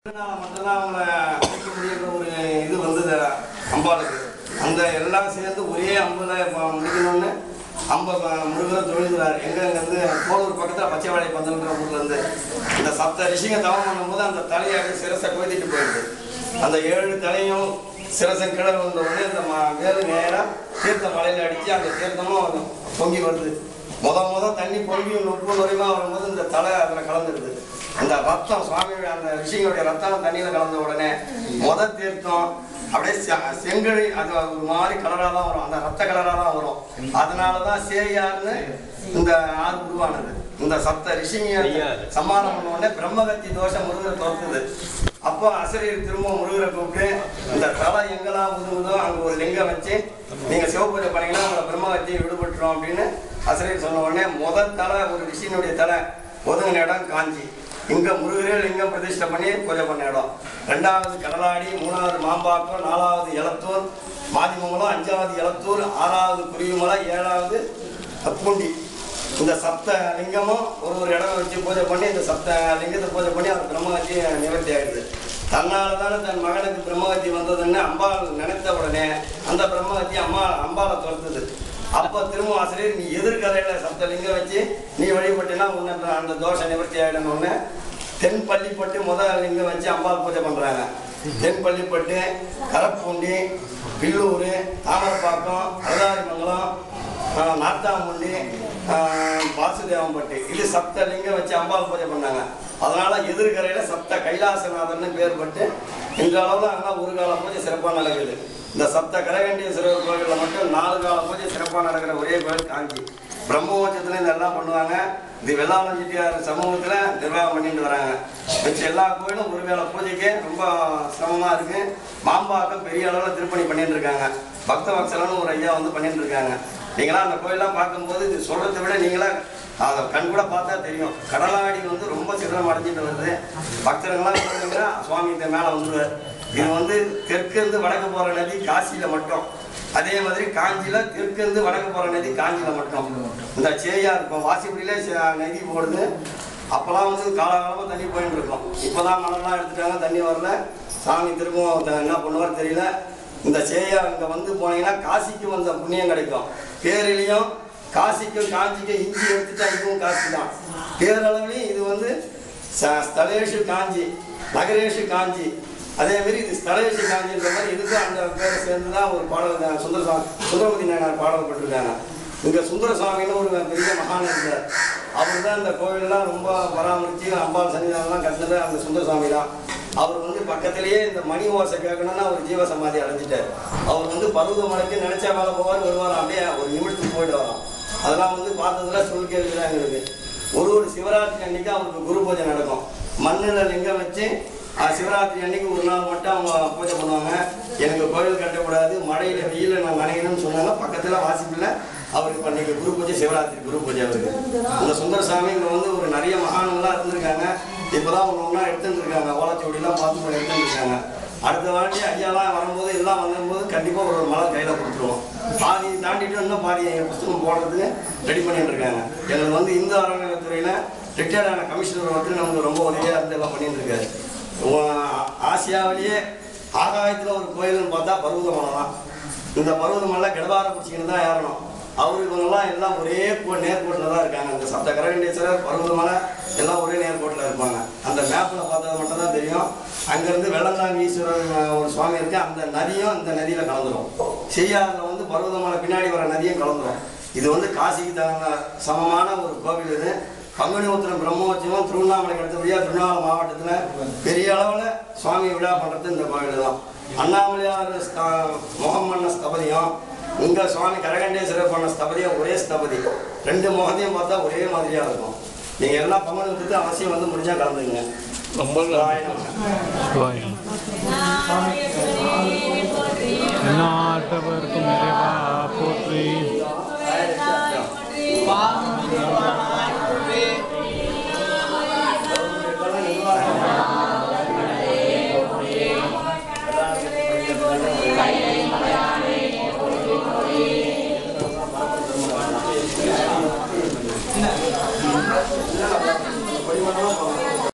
மட்டும்தான் அவங்கள அழைக்க முடியுன்ற ஒரு இது வந்தது அம்பாளுக்கு. அந்த எல்லாம் சேர்ந்து ஒரே அம்புல முடிக்கணும்னு அம்ப முருகரை தொழுகிறார். எங்கேருந்து கோளூர் பக்கத்தில் பச்சைவாழை பந்தல்ன்ற ஊர்லேருந்து இந்த சப்த ரிஷிங்க தவம் பண்ணும்போது அந்த தலையை சிரசை கோய்த்திட்டு போயிடுது. அந்த 7 தலையும் சிரசன் கீழே வந்த உடனே இந்த வேறு நேராக தீர்த்த மலையில் அடித்து அந்த தீர்த்தமும் பொங்கி வருது. முத தண்ணி பொங்கி 30 வரைக்கும் வரும்போது இந்த தலை அதில் கலந்துடுது. அந்த ரத்தம் சுவாமியோட அந்த ரிஷிங்களுடைய ரத்தம் தண்ணியில் கலந்த உடனே முத தீர்த்தம் அப்படியே செங்கழி அது ஒரு மாதிரி கலராக தான் வரும். அந்த ரத்த கலராக தான் வரும். அதனால தான் சேயார்னு இந்த ஆறு உருவானது. இந்த சப்த ரிஷிங்க சம்மானம் பண்ண உடனே பிரம்மகத்தி தோஷம் முருகரை தோற்றுது. அப்போ அசரீர் திரும்ப முருகரை கூப்பிட்டு இந்த தலை எங்கெல்லாம் உதுவுதோ அங்கே ஒரு லிங்கம் வச்சு நீங்கள் சிவபூஜை பண்ணீங்கன்னா உங்களை பிரம்மகத்தியை விடுபட்டுரும் அப்படின்னு அசரீர் சொன்ன உடனே முதல் தலை ஒரு ரிஷியினுடைய தலை ஒதுங்கின இடம் காஞ்சி. இங்கே முருகரே லிங்கம் பிரதிஷ்டை பண்ணி பூஜை பண்ண இடம். 2வது கடலாடி, 3வது மாம்பாக்கம், 4வது எலத்தூர், மாதிமங்கலம், 5வது எலத்தூர், 6வது குருவிமலை, 7வது பூண்டி. இந்த சப்த லிங்கமும் ஒரு இடம் வச்சு பூஜை பண்ணி இந்த சப்த லிங்கத்தை பூஜை பண்ணி அவர் பிரம்மகத்தி நிவர்த்தி ஆகிடுது. தன்னால் தானே தன் மகனுக்கு பிரம்மகத்தி வந்ததுன்னு அம்பாள் நினைத்த உடனே அந்த பிரம்மகத்தி அம்பாளை துரத்துது. அப்போ திரும்ப ஆசிரியர் நீ எதிர்கரையில் சப்தலிங்கம் வச்சு நீ வழிபட்டினா உன்ன அந்த தோஷ நிவர்த்தி ஆகிடணும். ஒன்று தென்பள்ளிப்பட்டு முதல் லிங்கம் வச்சு அம்பாள் பூஜை பண்ணுறாங்க. தென்பள்ளிப்பட்டு, கரப்பூண்டி, பில்லூர், தாமரப்பாக்கம், அலதாரிமங்கலம், நார்த்தாம்புண்டி, வாசுதேவம்பட்டி இது சப்தலிங்கம் வச்சு அம்பாள் பூஜை பண்ணாங்க. அதனால் எதிர்கரையில் சப்த கைலாசநாதர்னு பேர் பட்டு இன்றளவில் அங்கே ஒரு கால பூஜை சிறப்பாக நடக்குது. இந்த சப்த கரகண்டீஸ்வரர் கோவிலில் மட்டும் 4 கால பூஜை சிறப்பாக நடக்கிற ஒரே கோவில் காஞ்சி. பிரம்மோட்சத்தில் இதெல்லாம் பண்ணுவாங்க. இது வெள்ளாளம் செட்டியார் சமூகத்தில் நிர்வாகம் பண்ணிட்டு வராங்க. மிச்ச எல்லா கோயிலும் ஒரு வேளை பூஜைக்கு ரொம்ப சிரமமாக இருக்குது. மாம்பாக்கம் பெரிய அளவில் திருப்பணி பண்ணிட்டு இருக்காங்க. பக்த வத்சலன்னு ஒரு ஐயா வந்து பண்ணிட்டு இருக்காங்க. நீங்களாம் அந்த கோயிலெலாம் பார்க்கும்போது இது சொல்கிறத விட நீங்களாம் அதை கண் கூட பார்த்தா தெரியும். கடலாடி வந்து ரொம்ப சிரமம் அடைஞ்சிட்டு வருது. பக்தர்கள்லாம் பார்த்தீங்கன்னா சுவாமி இந்த மேலே வந்துடுவார். இது வந்து தெற்கிருந்து வடக்கு போகிற நதி காசியில் மட்டும். அதே மாதிரி காஞ்சியில் தெற்கிருந்து வடக்கு போகிற நதி காஞ்சியில் மட்டும். இந்த சேயார் இப்போ வாசிப்படியிலே நதி போடுது. அப்போல்லாம் வந்து காலகாலமாக தண்ணி போயின்னு இருக்கும். இப்போ தான் மணலாம் எடுத்துட்டாங்க, தண்ணி வரல. சாமி திரும்பவும் என்ன பண்ணுவார் தெரியல. இந்த சேயார் இங்கே வந்து போனீங்கன்னா காசிக்கு வந்த புண்ணியம் கிடைக்கும். பேரிலையும் காசிக்கும் காஞ்சிக்கும் இஞ்சி எடுத்துட்டா இதுவும் காசி தான். பேரளவுலையும் இது வந்து ஸ்தலேஷு காஞ்சி, நகரேஷு காஞ்சி. அதேமாரி இது ஸ்தலேஷு காஞ்சின்ற மாதிரி இதுக்கும் அந்த பேரை சேர்ந்து தான் ஒரு பாடல் சுந்தரமதி நாயனார் பாடல்பட்டிருக்காங்க. இங்கே சுந்தரசாமின்னு ஒரு பெரிய மகான் இருந்தார். அவர் தான் இந்த கோவிலெலாம் ரொம்ப பராமரித்து அம்பாள் சன்னிதானம்லாம் கட்டினது அந்த சுந்தரசாமி தான். அவர் வந்து பக்கத்திலேயே இந்த மணி ஓசை கேட்கணும்னா அவர் ஜீவசமாதி அடைஞ்சிட்டார். அவர் வந்து பருவமலைக்கு நினைச்ச மேலே போவார், வருவார், அப்படியே ஒரு நிமிடத்துக்கு போயிட்டு வரோம். அதெல்லாம் வந்து பார்த்ததுல சொல் கேள்வி தான் எங்களுக்கு. ஒரு சிவராத்திரி அன்னைக்கு அவருக்கு குரு பூஜை நடக்கும். மண்ணில் லிங்கம் வச்சு சிவராத்திரி அன்னைக்கு ஒரு நாள் மட்டும் அவங்க பூஜை பண்ணுவாங்க. எனக்கு கோயில் கட்டக்கூடாது, மழையில் வெயிலில் நான் நனையணும்னு சொன்னாங்க. பக்கத்தில் வாசிப்பில் அவருக்கு பண்ணிக்க குரு பூஜை, சிவராத்திரி குரு பூஜை அவருக்கு. அந்த சுந்தரசாமி இங்கே வந்து ஒரு நிறைய மகான்கள்லாம் இருந்திருக்காங்க. இப்போ தான் ஒன்றா எடுத்துட்டு இருக்காங்க. ஓலச்சோடிலாம் பார்த்து பண்ணி எடுத்துட்டு இருக்காங்க. அடுத்த வாட்டி ஐயாலாம் வரும்போது எல்லாம் வந்தபோது கண்டிப்பாக ஒரு மலை கையில் கொடுத்துருவோம். பாதி தாண்டிட்டு இன்னும் பாதி புத்தகம் போடுறதுக்கு ரெடி பண்ணிட்டு இருக்காங்க. எங்களுக்கு வந்து இந்து அறநிலையத்துறையில் ரிட்டையர்டான கமிஷனர் வந்து நமக்கு ரொம்ப உதவியாக இருந்து எல்லாம் பண்ணிட்டு இருக்காரு. ஆசியாவிலேயே ஆகாயத்தில் ஒரு கோயில்னு பார்த்தா பருவதமலை தான். இந்த பருவதமலை கிடவார பிடிச்சிக்கின்னு தான் ஏறணும். அவரு இவங்கெல்லாம் எல்லாம் ஒரே நேர்கோட்டில் தான் இருக்காங்க. இந்த சப்த கரகண்டீஸ்வரர், பருவதமலை எல்லாம் ஒரே நேர்கோட்டில் இருப்பாங்க. அந்த மேப்பில் பார்த்தது மட்டும் தான் தெரியும். அங்கேருந்து வெள்ளந்தாங்கி ஈஸ்வரர் ஒரு சுவாமி இருக்குது. அந்த நதியும் இந்த நதியில் கலந்துடும். செய்யாறில் வந்து பருவதமலை பின்னாடி வர நதியும் கலந்துடும். இது வந்து காசிக்கு தகுந்த சமமான ஒரு கோவில். இது பங்குனி உத்திரம் பிரம்மோற்சவம் திருவண்ணாமலைக்கு அடுத்தபடியாக திருவண்ணாமலை மாவட்டத்தில் பெரிய அளவில் சுவாமி விழா பண்ணுறது இந்த கோவில் தான். அண்ணாமலையார் முகம்மன்ன ஸ்தபதியும் இங்கே சுவாமி கரகண்டேஸ்வரர் பண்ண ஸ்தபதியும் ஒரே ஸ்தபதி. 2 முகத்தையும் பார்த்தா ஒரே மாதிரியாக இருக்கும். நீங்கள் எல்லாம் பங்குனி உத்திரத்தை அவசியம் வந்து முடிஞ்சால் கலந்துங்க. போற்றி.